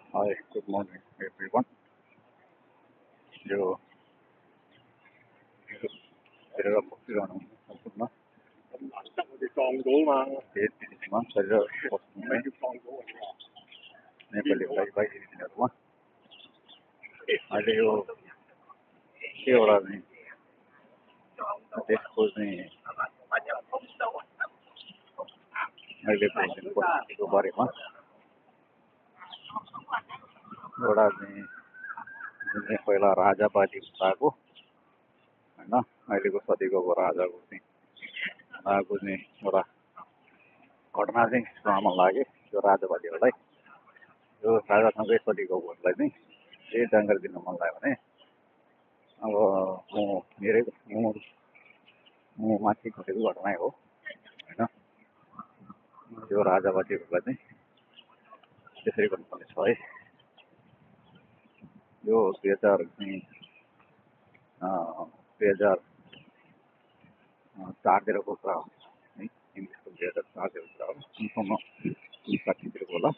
Hi, good morning, everyone. यो हेरेर बसिरहनु सम्पूर्ण देश विदेशमा शरीर बस्नुहुने नेपाली भाइ बहिनीहरूमा अहिले यो के एउटा चाहिँ देशको चाहिँ अहिलेको परिस्थितिको बारेमा एउटा चाहिँ जुन चाहिँ पहिला राजावादी भएको होइन अहिलेको सदीको राजाको चाहिँ आएको चाहिँ एउटा घटना चाहिँ सुनाउन लाग्यो यो राजावादीहरूलाई यो राजासँगै सदीको भोटलाई चाहिँ के जानकारी दिन मन लाग्यो भने अब म माथि घटेको घटनै हो होइन यो राजावादीहरूलाई चाहिँ त्यसरी गर्नुपर्ने छ है यो 2004तिरको कुरा हो है इङ्ग्लिसको 2004तिरको कुरा हो सम्पूर्ण 2060तिरको होला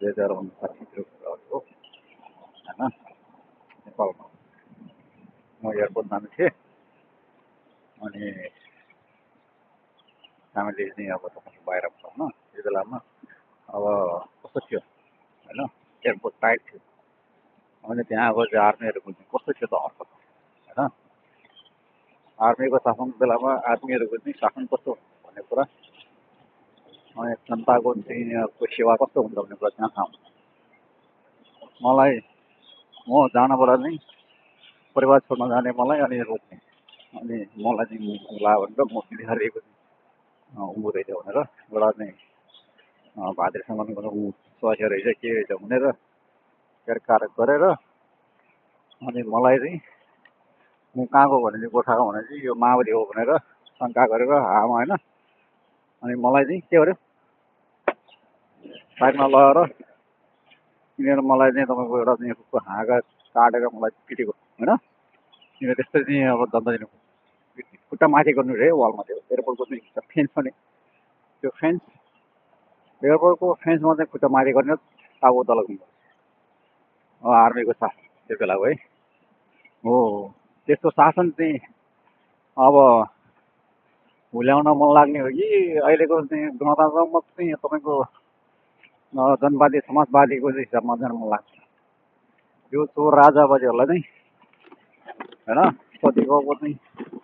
2059तिरको कुराहरू हो होइन नेपालमा म एयरपोर्ट जानु थिएँ अनि फ्यामिली चाहिँ अब तपाईँको बाहिर होइन त्यो बेलामा अब कस्तो थियो होइन एयरपोर्ट टाइट थियो अनि त्यहाँ अब चाहिँ आर्मीहरूको चाहिँ कस्तो थियो त अर्थ होइन आर्मीको शासन बेलामा आर्मीहरूको चाहिँ शासन कस्तो भन्ने कुरा अनि जनताको चाहिँ सेवा कस्तो हुन्छ भन्ने कुरा त्यहाँ थाहा हुन्छ मलाई म जानबाट चाहिँ परिवार छोड्न जाने मलाई अनि रोक्ने अनि मलाई चाहिँ ला भनेर म बिहारिएको उँभो रहेछ भनेर एउटा चाहिँ भाद्रीसँग ऊ स्वास्यो रहेछ के रहेछ भनेर कारक गरेर अनि मलाई चाहिँ म कहाँको भने चाहिँ गोर्खाको भने चाहिँ यो माओवादी हो भनेर शङ्का गरेर हामा होइन अनि मलाई चाहिँ के गर्यो साइडमा लगाएर किनेर मलाई चाहिँ तपाईँको एउटा चाहिँ रुखको हाँगा काटेर मलाई पिटेको होइन किन त्यस्तै चाहिँ अब दण्ड दिनु खुट्टा माथि गर्नु रे वालमा त्यो एयरपोर्टको चाहिँ फेन्स पनि त्यो फेन्स एयरपोर्टको फेन्समा चाहिँ खुट्टा माथि गर्ने टाउको तल आर्मीको शासन त्यो बेलाको है हो त्यस्तो शासन चाहिँ अब भुल्याउन मन लाग्ने हो कि अहिलेको चाहिँ गणतन्त्रमा चाहिँ तपाईँको जनवादी समाजवादीको चाहिँ हिसाबमा जान मन लाग्छ यो चोर राजावादीहरूलाई चाहिँ होइन सतीको चाहिँ